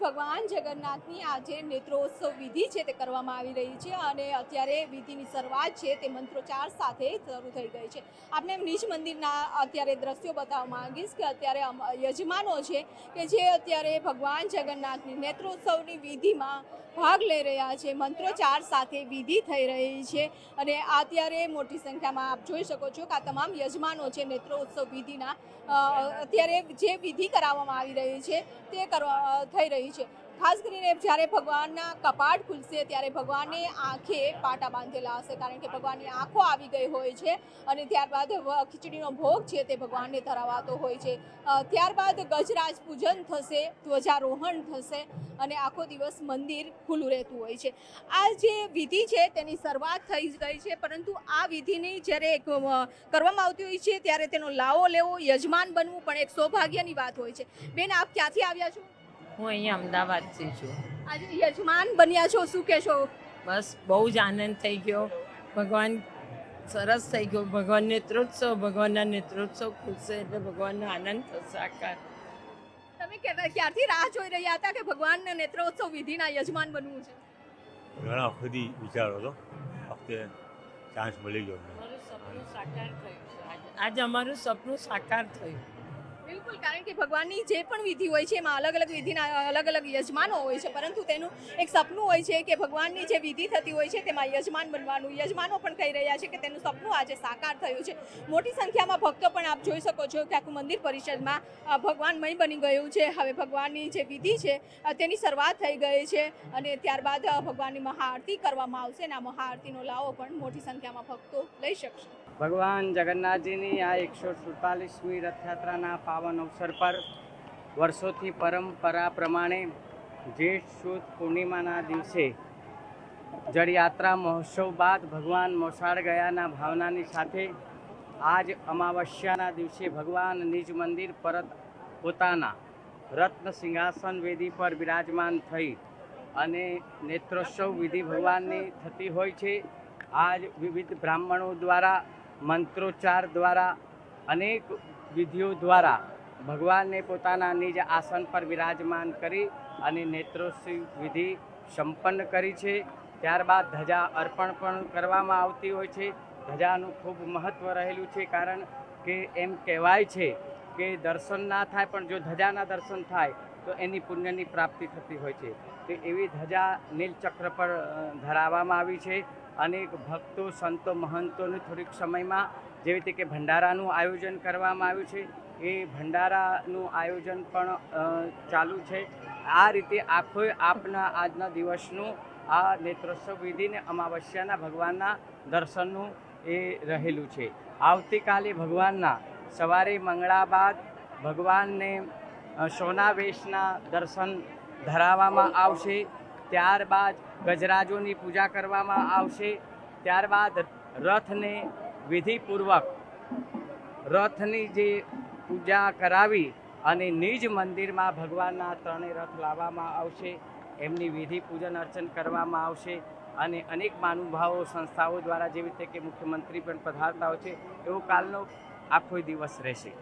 ભગવાન જગન્નાથની આજે નેત્રોત્સવ વિધિ છે તે કરવામાં આવી રહી છે અને અત્યારે વિધિની શરૂઆત છે તે મંત્રોચ્ચાર સાથે શરૂ થઈ ગઈ છે। આપણે નિજ મંદિરના અત્યારે દ્રશ્યો બતાવવા માંગીશ કે અત્યારે યજમાનો છે કે જે અત્યારે ભગવાન જગન્નાથની નેત્રોત્સવની વિધિમાં ભાગ લઈ રહ્યા છે। મંત્રોચ્ચાર સાથે વિધિ થઈ રહી છે અને અત્યારે મોટી સંખ્યામાં આપ જોઈ શકો છો કે આ તમામ યજમાનો છે નેત્રોત્સવ વિધિના અત્યારે જે વિધિ કરાવવામાં આવી રહી છે તે થઈ રહી છે। ખાસ કરીને જ્યારે ભગવાનના કપાટ ખુલશે ત્યારે ભગવાનની આંખે પાટા બાંધેલા હશે, કારણ કે ભગવાનની આંખો આવી ગઈ હોય છે અને ત્યારબાદ ખીચડીનો ભોગ છે તે ભગવાનને ધરાવાતો હોય છે। ત્યારબાદ ગજરાજ પૂજન થશે, ધ્વજારોહણ થશે અને આખો દિવસ મંદિર ખુલ્લું રહેતું હોય છે। આ જે વિધિ છે તેની શરૂઆત થઈ ગઈ છે, પરંતુ આ વિધિની જ્યારે કરવામાં આવતી હોય છે ત્યારે તેનો લાવો લેવો, યજમાન બનવું પણ એક સૌભાગ્યની વાત હોય છે। બેન, આપ ક્યાંથી આવ્યા છો? હું અહીંયા અમદાવાદથી છું। આજે યજમાન બન્યા છો, શું કહેશો? બસ બહુ જ આનંદ થઈ ગયો, ભગવાન સરસ થઈ ગયો। ભગવાન નેત્રોત્સવ, ભગવાનના નેત્રોત્સવ ખુલશે એટલે ભગવાનનો આનંદ થશે આકાર। તમે ક્યારથી રાહ જોઈ રહ્યા હતા કે ભગવાનના નેત્રોત્સવ વિધિના યજમાન બનવું છે? ઘણા વખતથી વિચારો હતો, વખતે ચાન્સ મળી ગયો। અમારું સપનું સાકાર થયું છે આજે અમારું સપનું સાકાર થયું। બિલકુલ, કારણ કે ભગવાનની જે પણ વિધિ હોય છે એમાં અલગ અલગ વિધિના અલગ અલગ યજમાનો હોય છે, પરંતુ તેનું એક સપનું હોય છે કે ભગવાનની જે વિધિ થતી હોય છે તેમાં યજમાન બનવાનું। યજમાનો પણ કહી રહ્યા છે કે તેનું સપનું આજે સાકાર થયું છે। મોટી સંખ્યામાં ભક્તો પણ આપ જોઈ શકો છો કે આખું મંદિર પરિષદમાં ભગવાનમય બની ગયું છે। હવે ભગવાનની જે વિધિ છે તેની શરૂઆત થઈ ગઈ છે અને ત્યારબાદ ભગવાનની મહાઆરતી કરવામાં આવશે અને આ મહાઆરતીનો લાવો પણ મોટી સંખ્યામાં ભક્તો લઈ શકશે। ભગવાન જગન્નાથજીની આ 144મી રથયાત્રાના પાવન અવસર પર વર્ષોથી પરંપરા પ્રમાણે જેઠ સુદ પૂર્ણિમાના દિવસે જળયાત્રા મહોત્સવ બાદ ભગવાન મોસાળ ગયાના ભાવનાની સાથે આજ અમાવસ્યાના દિવસે ભગવાન નિજ મંદિર પરત પોતાના રત્ન સિંહાસન વેદી પર બિરાજમાન થઈ અને નેત્રોત્સવ વિધિ ભગવાનની થતી હોય છે। આજ વિવિધ બ્રાહ્મણો દ્વારા મંત્રોચ્ચાર દ્વારા અનેક વિધિઓ દ્વારા ભગવાનને પોતાના નિજ આસન પર બિરાજમાન કરી અને નેત્રોત્સવ વિધિ સંપન્ન કરી છે। ત્યારબાદ ધજા અર્પણ પણ કરવામાં આવતી હોય છે। ધજાનું ખૂબ મહત્ત્વ રહેલું છે, કારણ કે એમ કહેવાય છે કે દર્શન ના થાય પણ જો ધજાના દર્શન થાય તો એની પુણ્યની પ્રાપ્તિ થતી હોય છે। તો એવી ધજા નીલચક્ર પર ધરાવવામાં આવી છે। અનેક ભક્તો, સંતો, મહંતોને થોડીક સમયમાં જેવી રીતે કે ભંડારાનું આયોજન કરવામાં આવ્યું છે, એ ભંડારાનું આયોજન પણ ચાલુ છે। આ રીતે આખો આપના આજના દિવસનું આ નેત્રોત્સવ વિધિને અમાવસ્યાના ભગવાનના દર્શનનું એ રહેલું છે। આવતીકાલે ભગવાનના સવારે મંગળા બાદ ભગવાનને સોના વેશના દર્શન ધરાવવામાં આવશે। ત્યારબાદ ગજરાજોની પૂજા કરવામાં આવશે। ત્યારબાદ રથને વિધિપૂર્વક રથની જે પૂજા કરાવી અને નિજ મંદિરમાં ભગવાનના ત્રણેય રથ લાવવામાં આવશે। એમની વિધિ પૂજન અર્ચન કરવામાં આવશે અને અનેક મહાનુભાવો, સંસ્થાઓ દ્વારા જેવી રીતે કે મુખ્યમંત્રી પણ પધારતા હોય છે, એવો કાલનો આખો દિવસ રહેશે।